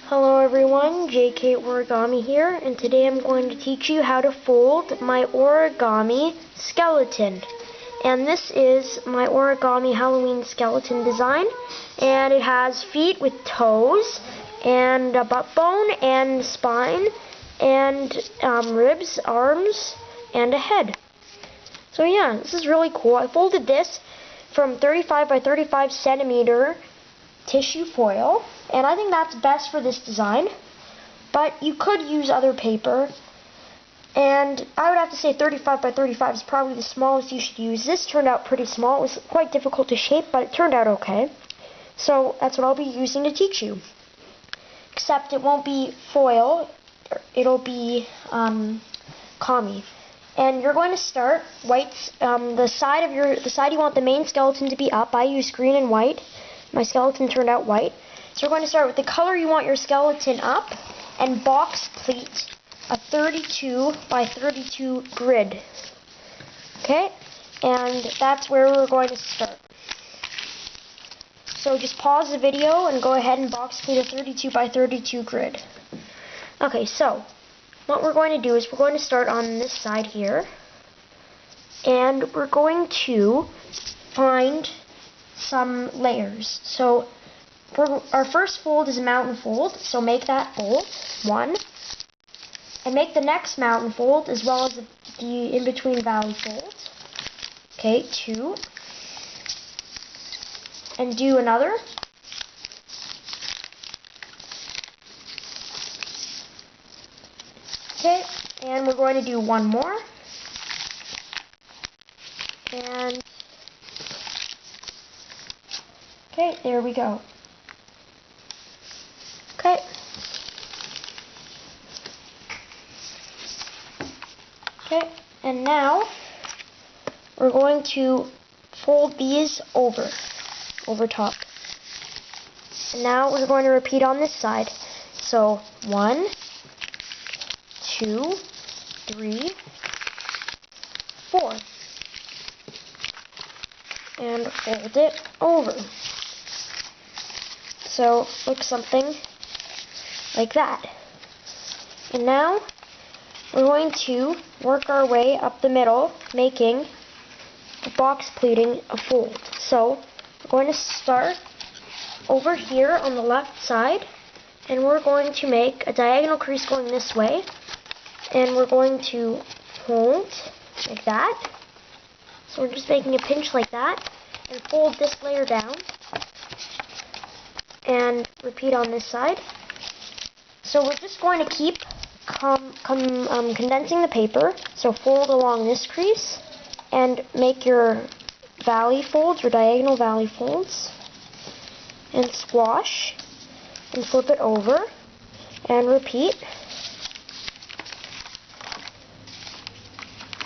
Hello everyone, JK Origami here, and today I'm going to teach you how to fold my origami skeleton. And this is my origami Halloween skeleton design, and it has feet with toes, and a butt bone, and spine, and ribs, arms, and a head. So yeah, this is really cool. I folded this from 35 by 35 centimeter tissue foil, and I think that's best for this design, but you could use other paper, and I would have to say 35 by 35 is probably the smallest you should use. This turned out pretty small. It was quite difficult to shape, but it turned out okay. So that's what I'll be using to teach you. Except it won't be foil, it'll be kami. And you're going to start whites, the side you want the main skeleton to be up. I used green and white. My skeleton turned out white. So we're going to start with the color you want your skeleton up and box pleat a 32 by 32 grid. Okay? And that's where we're going to start. So just pause the video and go ahead and box pleat a 32 by 32 grid. Okay, so what we're going to do is we're going to start on this side here, and we're going to find some layers. So our first fold is a mountain fold, so make that fold, 1, and make the next mountain fold as well as the in-between valley fold. Okay, 2, and do another. Okay, and we're going to do one more, and okay, there we go. Okay. Okay, and now we're going to fold these over top. And now we're going to repeat on this side. So 1, 2, 3, 4. And fold it over. So looks something like that. And now we're going to work our way up the middle, making the box pleating a fold. So we're going to start over here on the left side, and we're going to make a diagonal crease going this way, and we're going to fold like that. So we're just making a pinch like that, and fold this layer down, and repeat on this side. So we're just going to keep condensing the paper. So fold along this crease, and make your valley folds, or diagonal valley folds, and squash, and flip it over, and repeat.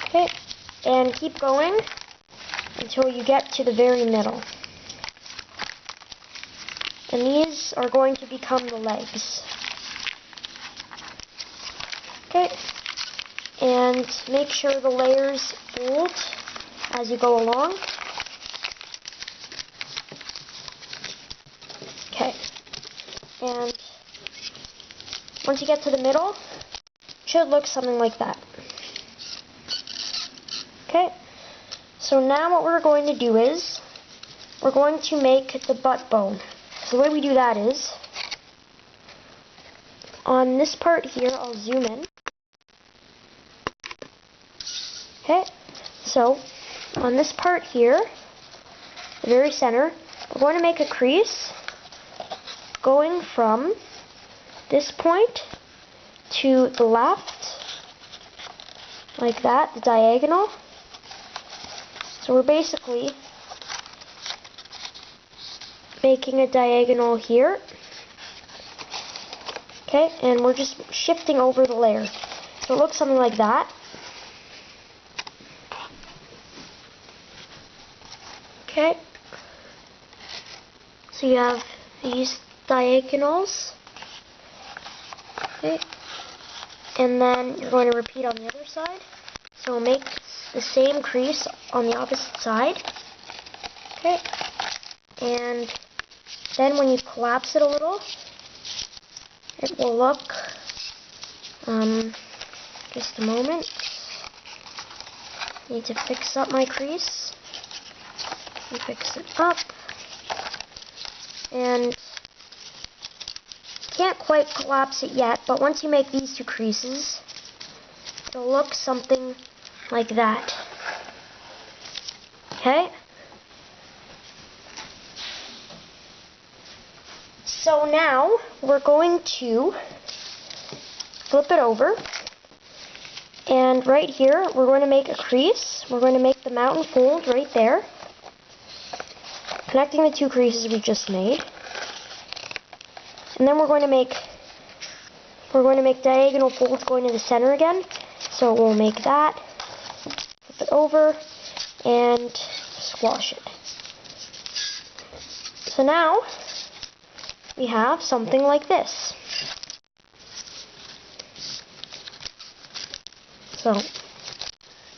Okay, and keep going until you get to the very middle. And these are going to become the legs. Okay, and make sure the layers fold as you go along. Okay, and once you get to the middle, it should look something like that. Okay, so now what we're going to do is we're going to make the butt bone. So the way we do that is, on this part here, I'll zoom in. Okay, so on this part here, the very center, we're going to make a crease going from this point to the left, like that, the diagonal. So we're basically making a diagonal here. Okay, and we're just shifting over the layer. So it looks something like that. Okay, so you have these diagonals. Okay, and then you're going to repeat on the other side. So make the same crease on the opposite side. Okay, and then when you collapse it a little, it will look. Just a moment. Need to fix up my crease. And fix it up. And can't quite collapse it yet, but once you make these two creases, it'll look something like that. Okay? So now we're going to flip it over, and right here we're going to make a crease. We're going to make the mountain fold right there, connecting the two creases we just made. And then we're going to make diagonal folds going to the center again. So we'll make that, flip it over, and squash it. So now we have something like this. So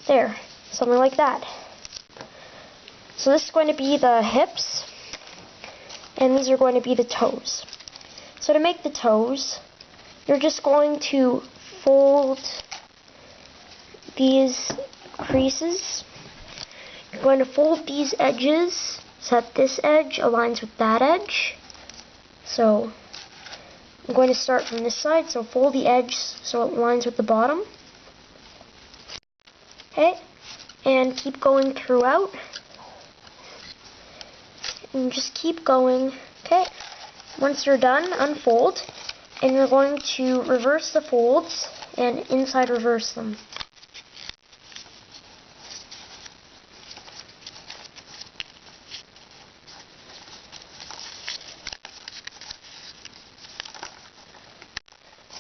there, something like that. So this is going to be the hips, and these are going to be the toes. So to make the toes, you're just going to fold these creases. You're going to fold these edges so that this edge aligns with that edge. So I'm going to start from this side, so fold the edge so it aligns with the bottom. Okay, and keep going throughout. And just keep going. Okay, once you're done, unfold, and you're going to reverse the folds and inside reverse them.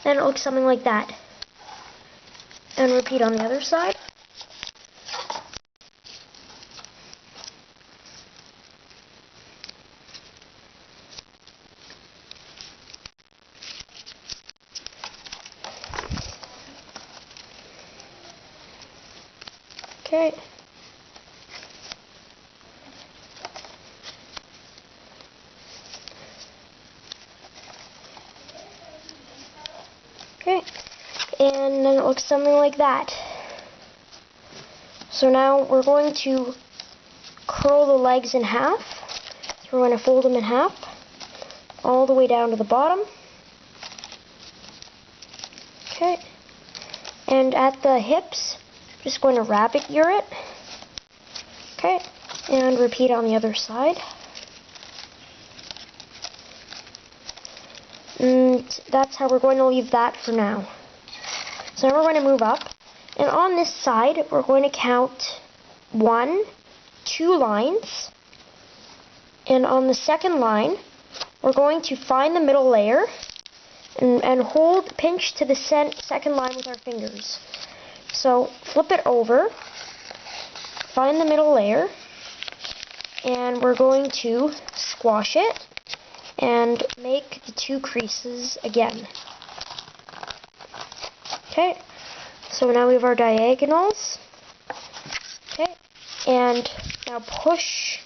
Then it looks something like that. And repeat on the other side. Okay. Okay. And then it looks something like that. So now we're going to curl the legs in half. So we're going to fold them in half all the way down to the bottom. Okay. And at the hips, just going to rabbit ear it. Okay, and repeat on the other side. And that's how we're going to leave that for now. So now we're going to move up. And on this side, we're going to count 1, 2 lines. And on the second line, we're going to find the middle layer and pinch to the second line with our fingers. So flip it over, find the middle layer, and we're going to squash it and make the two creases again. Okay, so now we have our diagonals. Okay, and now push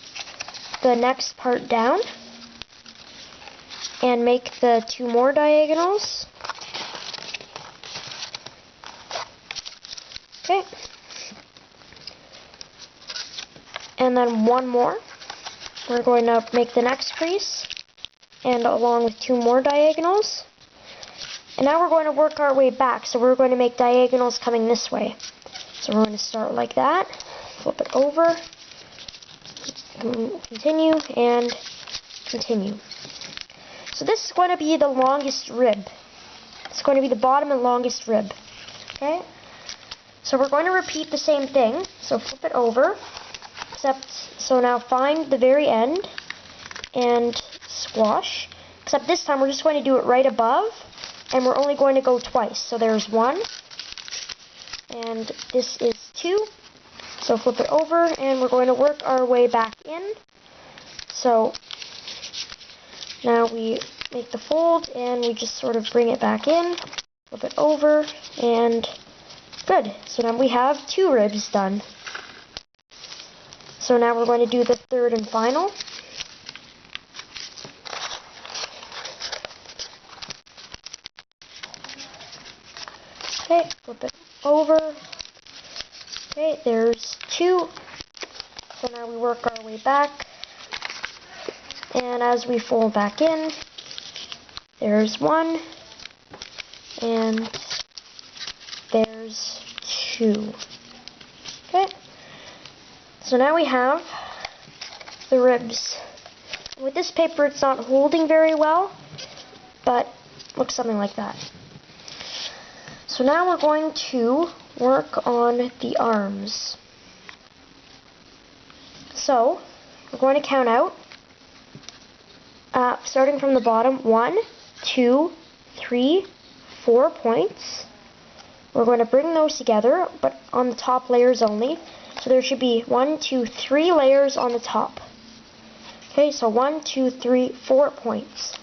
the next part down and make the 2 more diagonals. Okay. And then 1 more. We're going to make the next crease, and along with 2 more diagonals. And now we're going to work our way back, so we're going to make diagonals coming this way. So we're going to start like that, flip it over, continue, and continue. So this is going to be the longest rib. It's going to be the bottom and longest rib. Okay? So we're going to repeat the same thing. So flip it over, so now find the very end and squash. Except this time we're just going to do it right above, and we're only going to go twice. So there's 1, and this is 2. So flip it over, and we're going to work our way back in. So now we make the fold, and we just sort of bring it back in, flip it over, and good. So now we have 2 ribs done. So now we're going to do the third and final. Okay, flip it over. Okay, there's 2. So now we work our way back. And as we fold back in, there's 1. And there's 2. Okay. So now we have the ribs. With this paper, it's not holding very well, but looks something like that. So now we're going to work on the arms. So we're going to count out, starting from the bottom, 1, 2, 3, 4 points. We're going to bring those together, but on the top layers only. So there should be 1, 2, 3 layers on the top. Okay, so 1, 2, 3, 4 points.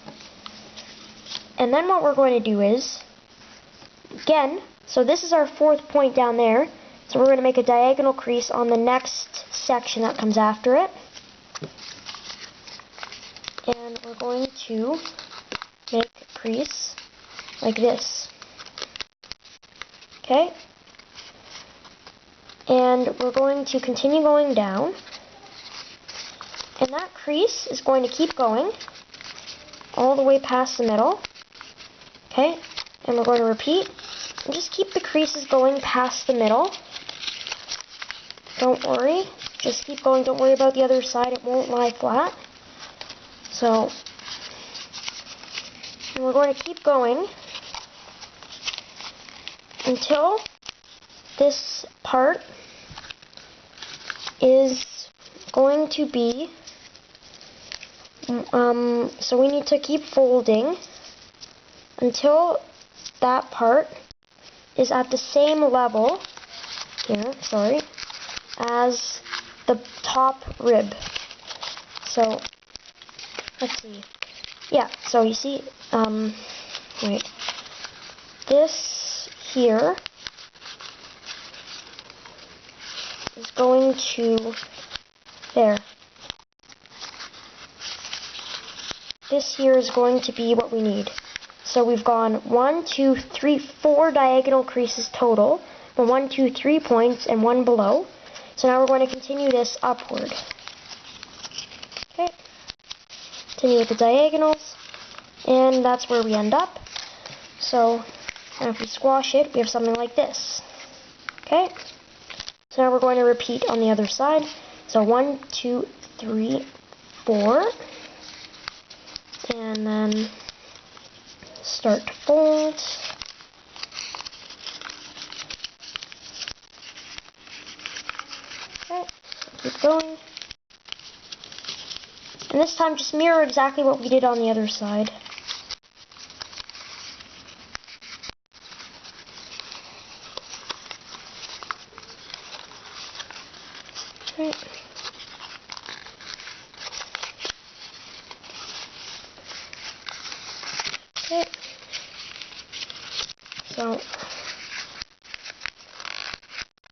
And then what we're going to do is, again, so this is our 4th point down there. So we're going to make a diagonal crease on the next section that comes after it. And we're going to make a crease like this. Okay? And we're going to continue going down. And that crease is going to keep going all the way past the middle. Okay? And we're going to repeat. And just keep the creases going past the middle. Don't worry. Just keep going. Don't worry about the other side. It won't lie flat. So, and we're going to keep going until this part is going to be, so we need to keep folding until that part is at the same level, as the top rib. So, let's see. Yeah, so you see, this here is going to there. This here is going to be what we need. So we've gone 1, 2, 3, 4 diagonal creases total, but 1, 2, 3 points and 1 below. So now we're going to continue this upward. Okay. Continue with the diagonals, and that's where we end up. So now if we squash it, we have something like this. Okay. So now we're going to repeat on the other side. So 1, 2, 3, 4, and then start to fold. Okay, keep going. And this time just mirror exactly what we did on the other side. Okay. Okay. So,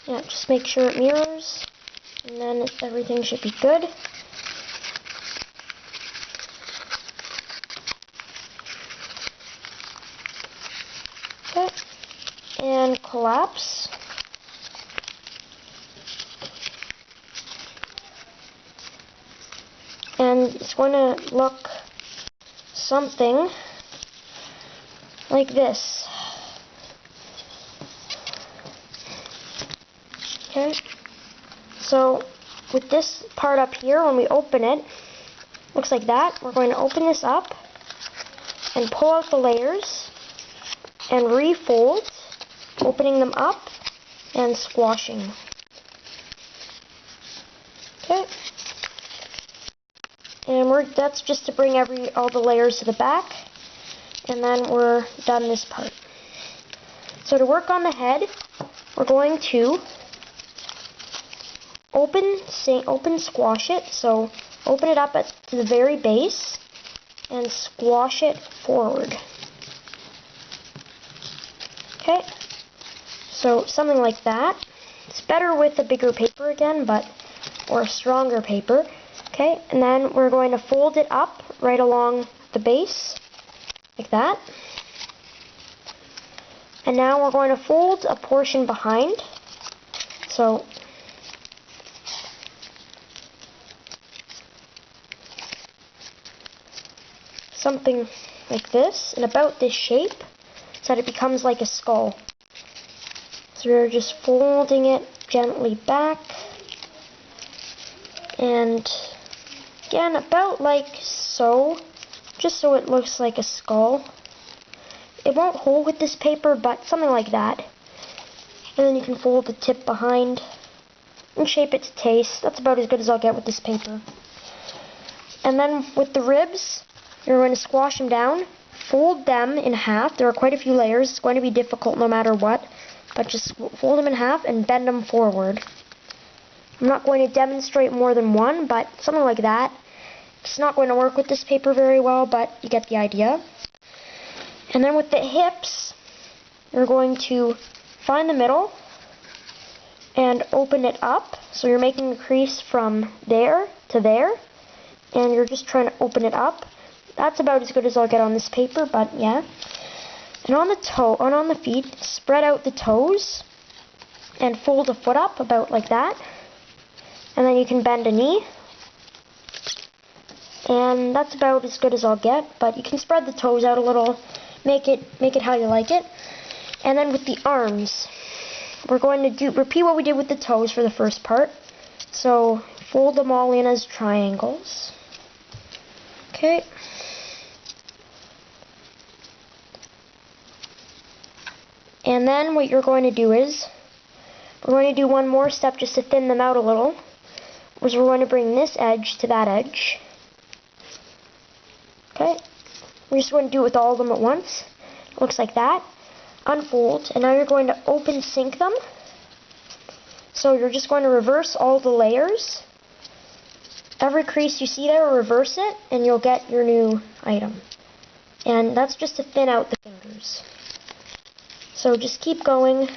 yeah, just make sure it mirrors, and then everything should be good. Okay. And collapse. And it's going to look something like this. Okay, so with this part up here, when we open it, looks like that. We're going to open this up and pull out the layers and refold, opening them up and squashing. Okay, and that's just to bring all the layers to the back, and then we're done this part. So to work on the head, we're going to open squash it. So open it up to the very base and squash it forward. Okay, so something like that. It's better with a bigger paper again, or a stronger paper. Okay, and then we're going to fold it up right along the base, like that. And now we're going to fold a portion behind. So something like this, and about this shape, so that it becomes like a skull. So we're just folding it gently back, and again, about like so, just so it looks like a skull. It won't hold with this paper, but something like that. And then you can fold the tip behind and shape it to taste. That's about as good as I'll get with this paper. And then with the ribs, you're going to squash them down, fold them in half. There are quite a few layers. It's going to be difficult no matter what, but just fold them in half and bend them forward. I'm not going to demonstrate more than one, but something like that. It's not going to work with this paper very well, but you get the idea. And then with the hips, you're going to find the middle and open it up. So you're making a crease from there to there, and you're just trying to open it up. That's about as good as I'll get on this paper, but yeah. And on the feet, spread out the toes and fold a foot up about like that. And then you can bend a knee. And that's about as good as I'll get, but you can spread the toes out a little, make it how you like it. And then with the arms, we're going to repeat what we did with the toes for the first part. So fold them all in as triangles. Okay. And then what you're going to do is, we're going to do one more step just to thin them out a little, is we're going to bring this edge to that edge. Okay, we're just going to do it with all of them at once. It looks like that. Unfold, and now you're going to open sync them. So you're just going to reverse all the layers. Every crease you see there, reverse it, and you'll get your new item. And that's just to thin out the fingers. So just keep going,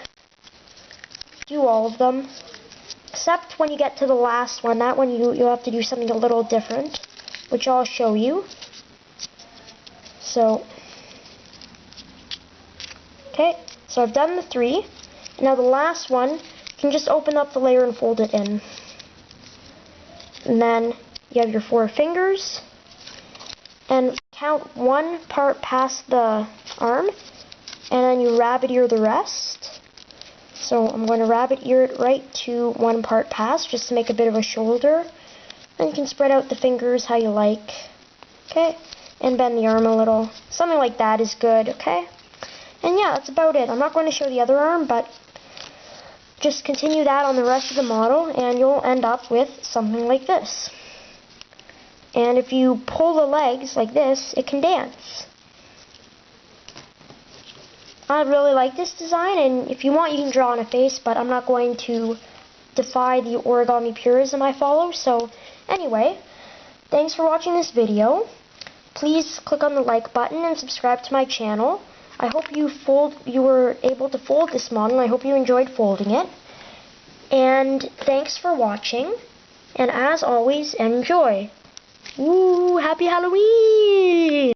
do all of them, except when you get to the last one. That one you'll have to do something a little different, which I'll show you. So, okay, so I've done the 3. Now the last one, you can just open up the layer and fold it in. And then you have your 4 fingers, and count 1 part past the arm, and then you rabbit ear the rest. So I'm going to rabbit ear it right to 1 part past, just to make a bit of a shoulder. Then you can spread out the fingers how you like. Okay, and bend the arm a little. Something like that is good, okay? And yeah, that's about it. I'm not going to show the other arm, but just continue that on the rest of the model, and you'll end up with something like this. And if you pull the legs like this, it can dance. I really like this design, and if you want, you can draw on a face, but I'm not going to defy the origami purism I follow. So anyway, thanks for watching this video. Please click on the like button and subscribe to my channel. I hope you were able to fold this model. I hope you enjoyed folding it. And thanks for watching. And as always, enjoy. Woo! Happy Halloween!